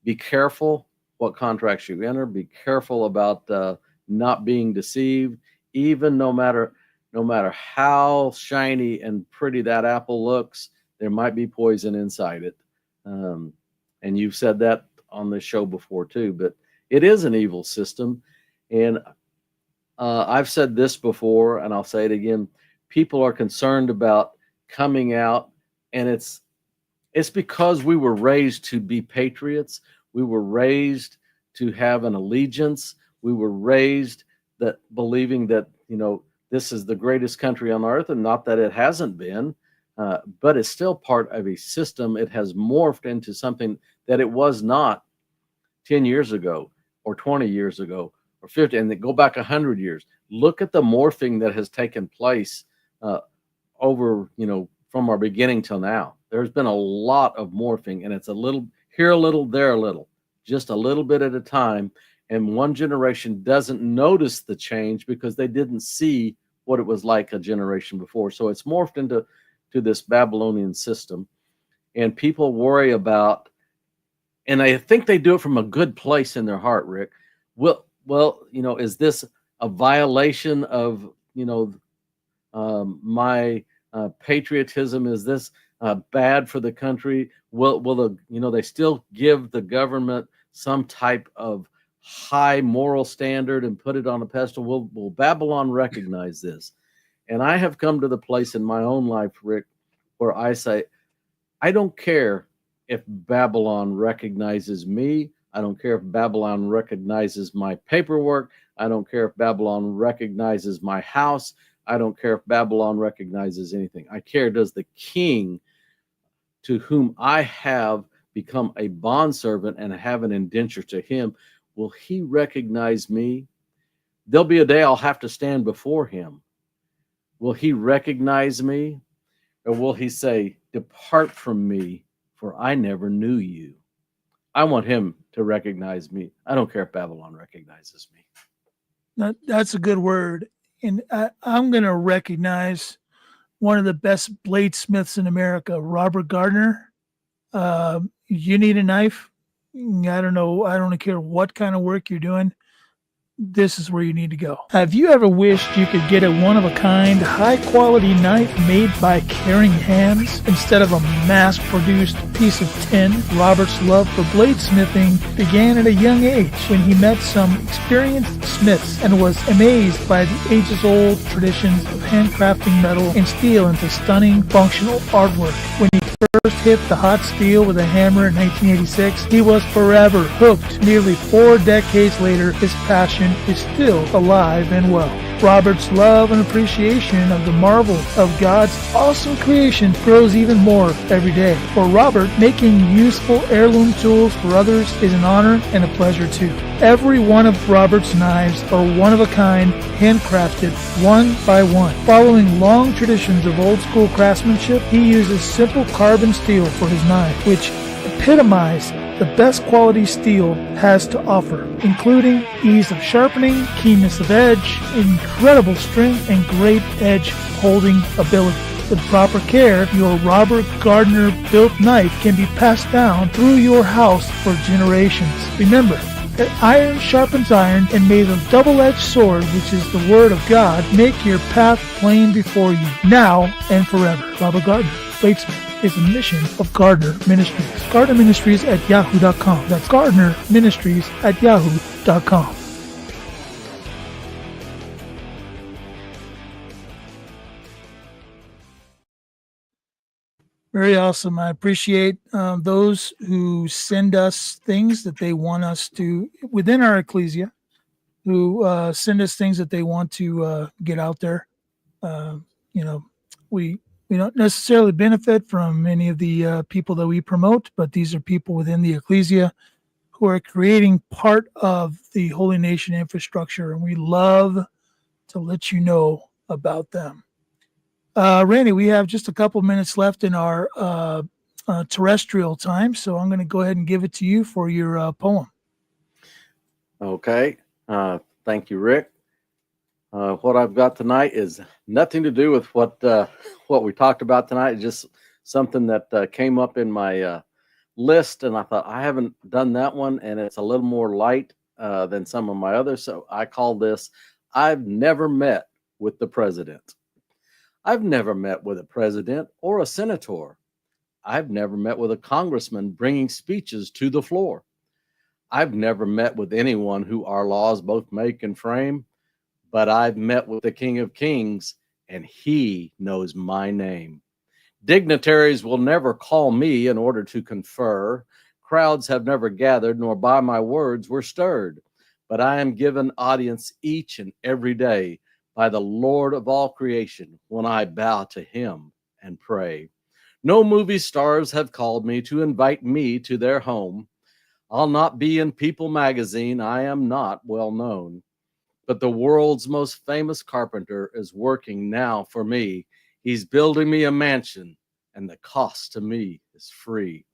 be careful what contracts you enter. Be careful about not being deceived, even no matter how shiny and pretty that apple looks, there might be poison inside it. And you've said that on this show before too, but it is an evil system. And I've said this before, and I'll say it again. People are concerned about coming out, and it's because we were raised to be patriots. We were raised to have an allegiance. We were raised that believing that, this is the greatest country on earth, and not that it hasn't been, but it's still part of a system. It has morphed into something that it was not 10 years ago, or 20 years ago, or 50, and they go back 100 years. Look at the morphing that has taken place over, from our beginning till now. There's been a lot of morphing, and it's a little here, a little there, a little, just a little bit at a time. And one generation doesn't notice the change because they didn't see what it was like a generation before. So it's morphed into this Babylonian system, and people worry about, and I think they do it from a good place in their heart, Rick. Well, is this a violation of, my patriotism? Is this bad for the country? Will they still give the government some type of high moral standard and put it on a pedestal? Will Babylon recognize this? And I have come to the place in my own life, Rick, where I say, I don't care if Babylon recognizes me. I don't care if Babylon recognizes my paperwork. I don't care if Babylon recognizes my house. I don't care if Babylon recognizes anything. I care, does the king to whom I have become a bondservant and have an indenture to him, will he recognize me? There'll be a day I'll have to stand before him. Will he recognize me? Or will he say, depart from me, for I never knew you? I want him to recognize me. I don't care if Babylon recognizes me. That's a good word. And I'm going to recognize one of the best bladesmiths in America, Robert Gardner. You need a knife? I don't know. I don't care what kind of work you're doing. This is where you need to go. Have you ever wished you could get a one-of-a-kind, high-quality knife made by caring hands instead of a mass-produced piece of tin? Robert's love for bladesmithing began at a young age when he met some experienced smiths and was amazed by the ages-old traditions of handcrafting metal and steel into stunning, functional artwork. When he first hit the hot steel with a hammer in 1986, he was forever hooked. Nearly 4 decades later, his passion is still alive and well. Robert's love and appreciation of the marvel of God's awesome creation grows even more every day. For Robert, making useful heirloom tools for others is an honor and a pleasure too. Every one of Robert's knives are one of a kind, handcrafted, one by one. Following long traditions of old school craftsmanship, he uses simple carbon steel for his knife, which epitomize the best quality steel has to offer, including ease of sharpening, keenness of edge, incredible strength, and great edge holding ability. With proper care, your Robert Gardner built knife can be passed down through your house for generations. Remember that iron sharpens iron, and may the double-edged sword, which is the Word of God, make your path plain before you, now and forever. Robert Gardner, Bladesmith, is a mission of Gardner Ministries. Gardner Ministries at yahoo.com. That's Gardner Ministries at yahoo.com. Very awesome. I appreciate those who send us things that they want us to, within our Ecclesia, who send us things that they want to get out there. We don't necessarily benefit from any of the people that we promote, but these are people within the Ecclesia who are creating part of the Holy Nation infrastructure, and we love to let you know about them. Randy, we have just a couple minutes left in our terrestrial time, so I'm going to go ahead and give it to you for your poem. Okay. Thank you, Rick. What I've got tonight is nothing to do with what we talked about tonight. It's just something that came up in my list, and I thought I haven't done that one, and it's a little more light than some of my others. So I call this, I've Never Met with the President. I've never met with a president or a senator. I've never met with a congressman bringing speeches to the floor. I've never met with anyone who our laws both make and frame, but I've met with the King of Kings, and he knows my name. Dignitaries will never call me in order to confer. Crowds have never gathered, nor by my words were stirred. But I am given audience each and every day by the Lord of all creation when I bow to him and pray. No movie stars have called me to invite me to their home. I'll not be in People magazine, I am not well known. But the world's most famous carpenter is working now for me. He's building me a mansion, and the cost to me is free.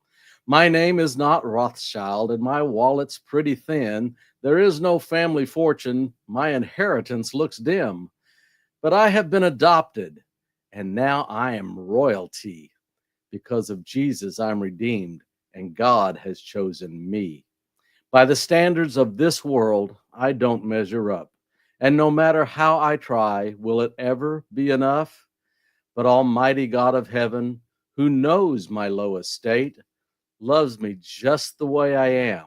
My name is not Rothschild, and my wallet's pretty thin. There is no family fortune, my inheritance looks dim. But I have been adopted, and now I am royalty. Because of Jesus, I'm redeemed, and God has chosen me. By the standards of this world, I don't measure up. And no matter how I try, will it ever be enough? But Almighty God of heaven, who knows my low estate, loves me just the way I am,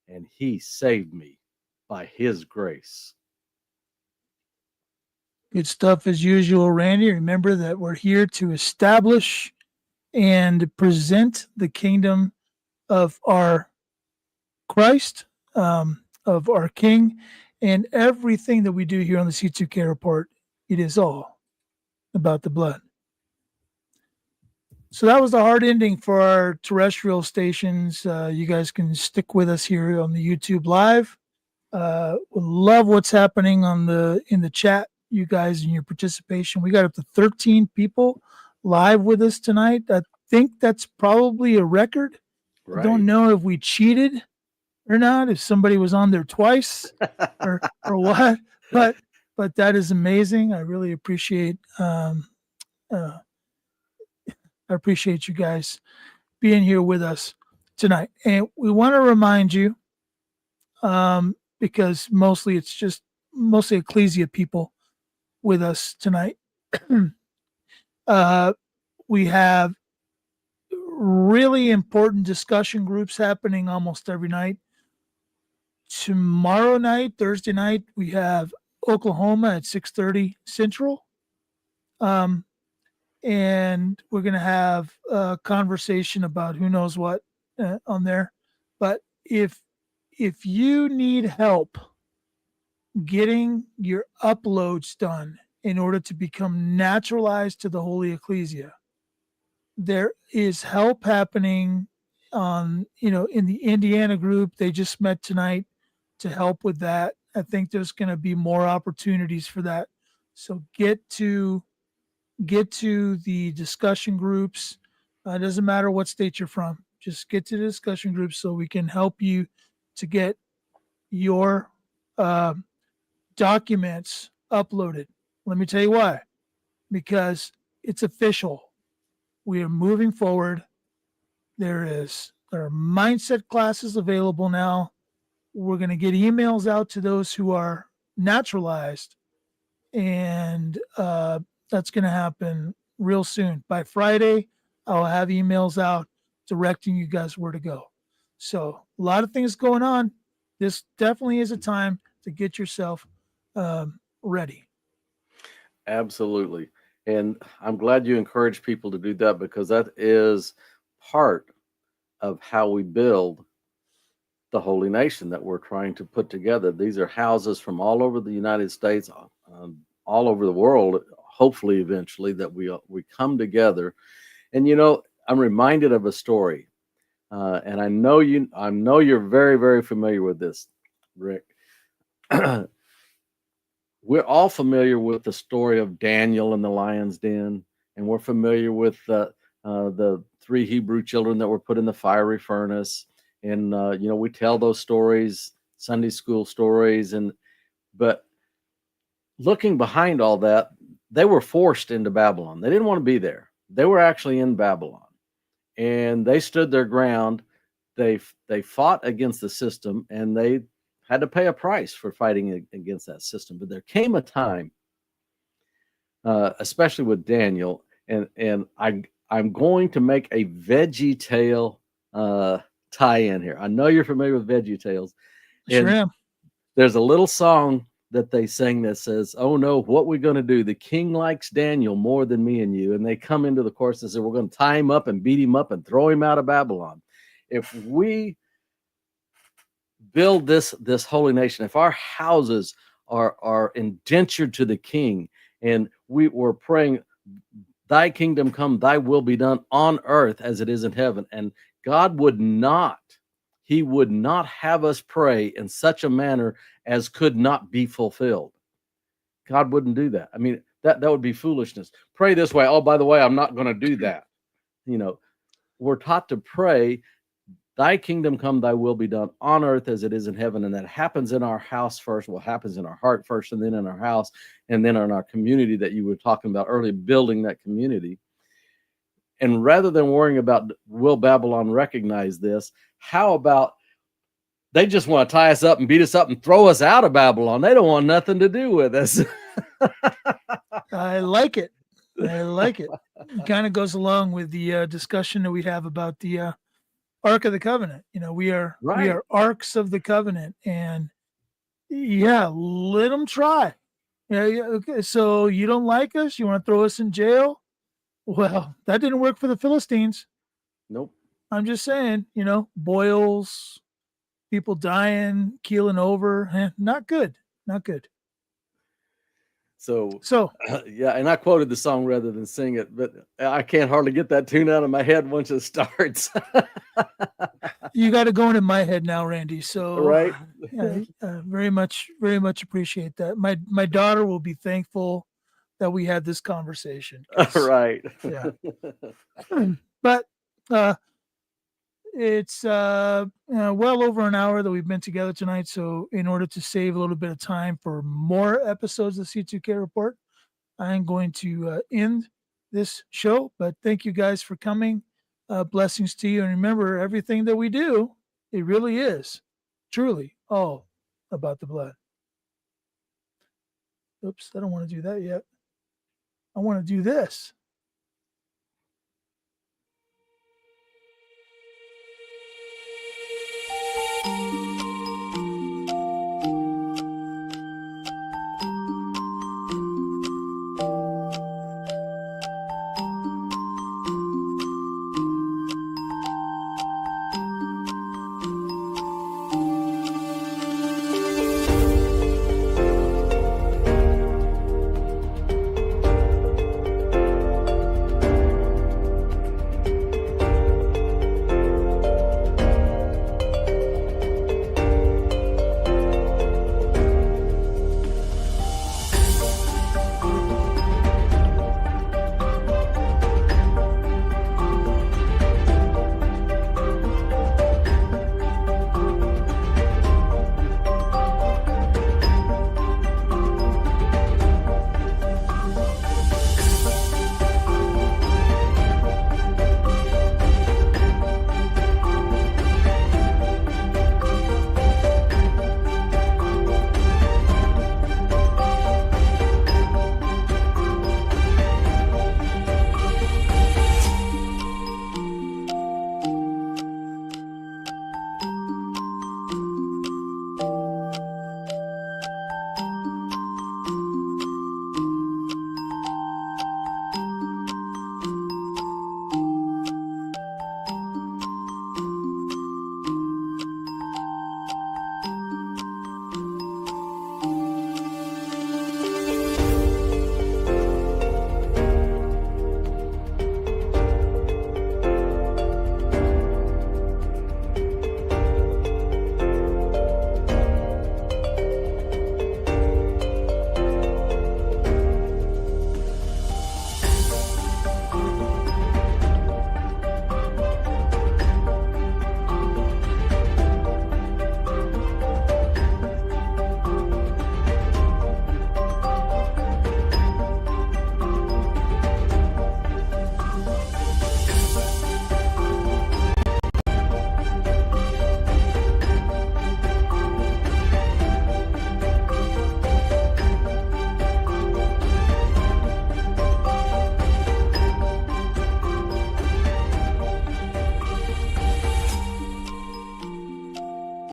and he saved me by his grace. Good stuff as usual, Randy. Remember that we're here to establish and present the kingdom of our Christ, of our King, and everything that we do here on the C2K report. It is all about the blood. So that was the hard ending for our terrestrial stations. You guys can stick with us here on the YouTube live. We love what's happening in the chat, you guys, and your participation. We got up to 13 people live with us tonight. I think that's probably a record. Right. I don't know if we cheated or not, if somebody was on there twice or what, but that is amazing. I really appreciate you guys being here with us tonight. And we want to remind you, because mostly Ecclesia people with us tonight. We have really important discussion groups happening almost every night. Tomorrow night, Thursday night, we have Oklahoma at 6:30 Central. And we're going to have a conversation about who knows what on there. But if you need help getting your uploads done in order to become naturalized to the Holy Ecclesia, there is help happening in the Indiana group. They just met tonight to help with that. I think there's going to be more opportunities for that. So get to the discussion groups. It doesn't matter what state you're from. Just get to the discussion groups so we can help you to get your documents uploaded. Let me tell you why. Because it's official. We are moving forward. There are mindset classes available now. We're going to get emails out to those who are naturalized, and that's going to happen real soon. By Friday, I'll have emails out directing you guys where to go. So a lot of things going on. This definitely is a time to get yourself ready. Absolutely. And I'm glad you encourage people to do that, because that is part of how we build the holy nation that we're trying to put together. These are houses from all over the United States, all over the world, hopefully eventually, that we come together. And I'm reminded of a story, and I know you're very, very familiar with this, Rick. We're all familiar with the story of Daniel in the lion's den, and we're familiar with the 3 Hebrew children that were put in the fiery furnace. And we tell those stories, Sunday school stories, but looking behind all that, they were forced into Babylon. They didn't want to be there. They were actually in Babylon, and they stood their ground. They fought against the system, and they had to pay a price for fighting against that system. But there came a time, especially with Daniel, and I'm going to make a Veggie Tale tie-in here. I know you're familiar with Veggie Tales. Sure am. There's a little song that they sing that says, "Oh no, what we going to do? The king likes Daniel more than me and you." And they come into the chorus and say, "We're going to tie him up and beat him up and throw him out of Babylon." If we build this holy nation, if our houses are indentured to the king, and we were praying, "Thy kingdom come, thy will be done on earth as it is in heaven," and God would not have us pray in such a manner as could not be fulfilled. God wouldn't do that. I mean, that would be foolishness. Pray this way. Oh, by the way, I'm not going to do that. We're taught to pray, "Thy kingdom come, thy will be done on earth as it is in heaven." And that happens in our house first. Well, happens in our heart first, and then in our house, and then in our community that you were talking about earlier, building that community. And rather than worrying about, will Babylon recognize this, how about they just want to tie us up and beat us up and throw us out of Babylon? They don't want nothing to do with us. I like it. It kind of goes along with the discussion that we have about the Ark of the Covenant. We are arks of the covenant, and let them try. Okay. So you don't like us? You want to throw us in jail? Well, that didn't work for the Philistines. Nope. I'm just saying, boils, people dying, keeling over. Not good. Not good. So yeah, and I quoted the song rather than sing it, but I can't hardly get that tune out of my head once it starts. You got it going in my head now, Randy. So right, very much appreciate that. My daughter will be thankful that we had this conversation. Right. Yeah. But it's well over an hour that we've been together tonight. So in order to save a little bit of time for more episodes of C2K Report, I'm going to end this show. But thank you guys for coming. Blessings to you. And remember, everything that we do, it really is truly all about the blood. Oops, I don't want to do that yet. I want to do this.